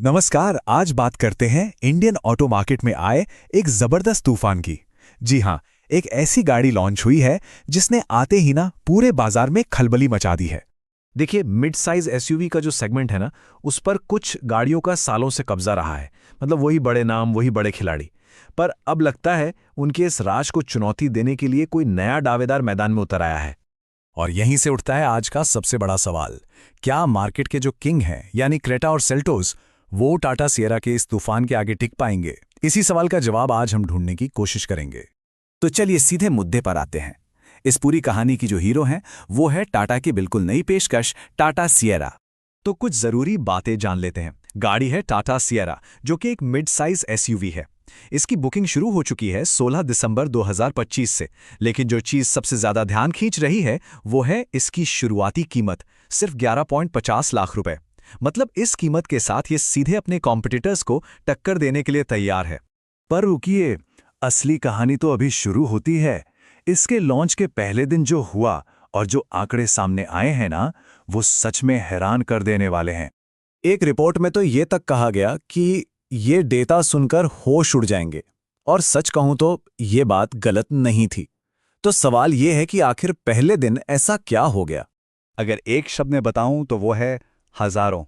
नमस्कार। आज बात करते हैं इंडियन ऑटो मार्केट में आए एक जबरदस्त तूफान की। जी हाँ, एक ऐसी गाड़ी लॉन्च हुई है जिसने आते ही ना पूरे बाजार में खलबली मचा दी है। देखिए, मिड साइज एसयूवी का जो सेगमेंट है ना, उस पर कुछ गाड़ियों का सालों से कब्जा रहा है। मतलब वही बड़े नाम, वही बड़े खिलाड़ी। पर अब लगता है उनके इस राज को चुनौती देने के लिए कोई नया दावेदार मैदान में उतर आया है। और यहीं से उठता है आज का सबसे बड़ा सवाल। क्या मार्केट के जो किंग हैं यानी क्रेटा और सेल्टोस, वो टाटा सिएरा के इस तूफान के आगे टिक पाएंगे? इसी सवाल का जवाब आज हम ढूंढने की कोशिश करेंगे। तो चलिए सीधे मुद्दे पर आते हैं। इस पूरी कहानी की जो हीरो हैं वो है टाटा की बिल्कुल नई पेशकश टाटा सिएरा। तो कुछ जरूरी बातें जान लेते हैं। गाड़ी है टाटा सिएरा, जो कि एक मिड साइज एसयूवी है। इसकी बुकिंग शुरू हो चुकी है 16 दिसंबर 2025 से। लेकिन जो चीज सबसे ज्यादा ध्यान खींच रही है वो है इसकी शुरुआती कीमत, सिर्फ 11.50 लाख रुपए। मतलब इस कीमत के साथ ये सीधे अपने कॉम्पिटिटर्स को टक्कर देने के लिए तैयार है। पर रुकिए, असली कहानी तो अभी शुरू होती है। इसके लॉन्च के पहले दिन जो हुआ और जो आंकड़े सामने आए हैं ना, वो सच में हैरान कर देने वाले हैं। एक रिपोर्ट में तो ये तक कहा गया कि ये डेटा सुनकर होश उड़ जाएंगे। और सच कहूं तो ये बात गलत नहीं थी। तो सवाल ये है कि आखिर पहले दिन ऐसा क्या हो गया? अगर एक शब्द में बताऊं तो वो है हजारों।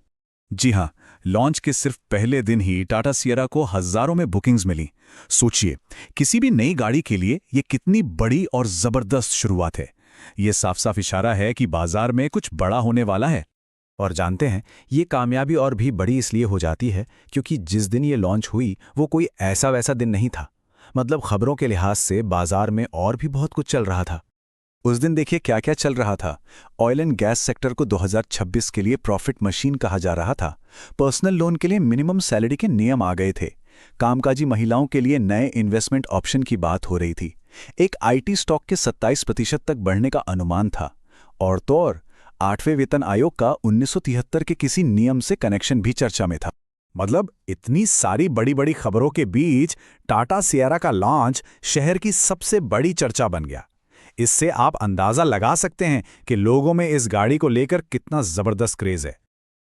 जी हाँ, लॉन्च के सिर्फ पहले दिन ही टाटा सिएरा को हजारों में बुकिंग्स मिली। सोचिए, किसी भी नई गाड़ी के लिए ये कितनी बड़ी और जबरदस्त शुरुआत है। ये साफ साफ इशारा है कि बाजार में कुछ बड़ा होने वाला है। और जानते हैं, ये कामयाबी और भी बड़ी इसलिए हो जाती है क्योंकि जिस दिन ये लॉन्च हुई वो कोई ऐसा वैसा दिन नहीं था। मतलब खबरों के लिहाज से बाजार में और भी बहुत कुछ चल रहा था। उस दिन देखिए क्या क्या चल रहा था। ऑयल एंड गैस सेक्टर को 2026 के लिए प्रॉफिट मशीन कहा जा रहा था। पर्सनल लोन के लिए मिनिमम सैलरी के नियम आ गए थे। कामकाजी महिलाओं के लिए नए इन्वेस्टमेंट ऑप्शन की बात हो रही थी। एक आईटी स्टॉक के 27% तक बढ़ने का अनुमान था। और तो और 8वें वेतन आयोग का 1973 के किसी नियम से कनेक्शन भी चर्चा में था। मतलब इतनी सारी बड़ी बड़ी खबरों के बीच टाटा सिएरा का लॉन्च शहर की सबसे बड़ी चर्चा बन गया। इससे आप अंदाजा लगा सकते हैं कि लोगों में इस गाड़ी को लेकर कितना जबरदस्त क्रेज है।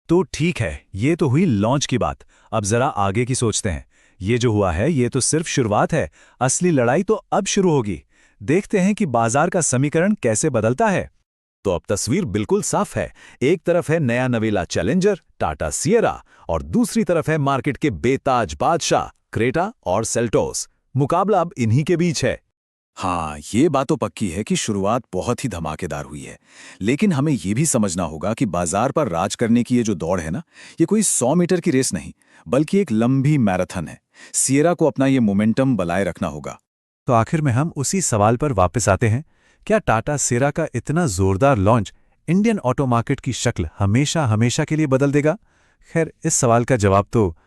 तो ठीक है, ये तो हुई लॉन्च की बात। अब जरा आगे की सोचते हैं। ये जो हुआ है ये तो सिर्फ शुरुआत है। असली लड़ाई तो अब शुरू होगी। देखते हैं कि बाजार का समीकरण कैसे बदलता है। तो अब तस्वीर बिल्कुल साफ है। एक तरफ है नया नवेला चैलेंजर टाटा सिएरा और दूसरी तरफ है मार्केट के बेताज बादशाह क्रेटा और सेल्टोस। मुकाबला अब इन्हीं के बीच है। हाँ, ये बात तो पक्की है कि शुरुआत बहुत ही धमाकेदार हुई है। लेकिन हमें ये भी समझना होगा कि बाजार पर राज करने की ये जो दौड़ है ना, ये कोई 100 मीटर की रेस नहीं, बल्कि एक लंबी मैराथन है। सिएरा को अपना ये मोमेंटम बनाए रखना होगा। तो आखिर में हम उसी सवाल पर वापस आते हैं। क्या टाटा सिएरा का इतना जोरदार लॉन्च इंडियन ऑटो मार्केट की शक्ल हमेशा हमेशा के लिए बदल देगा? खैर, इस सवाल का जवाब तो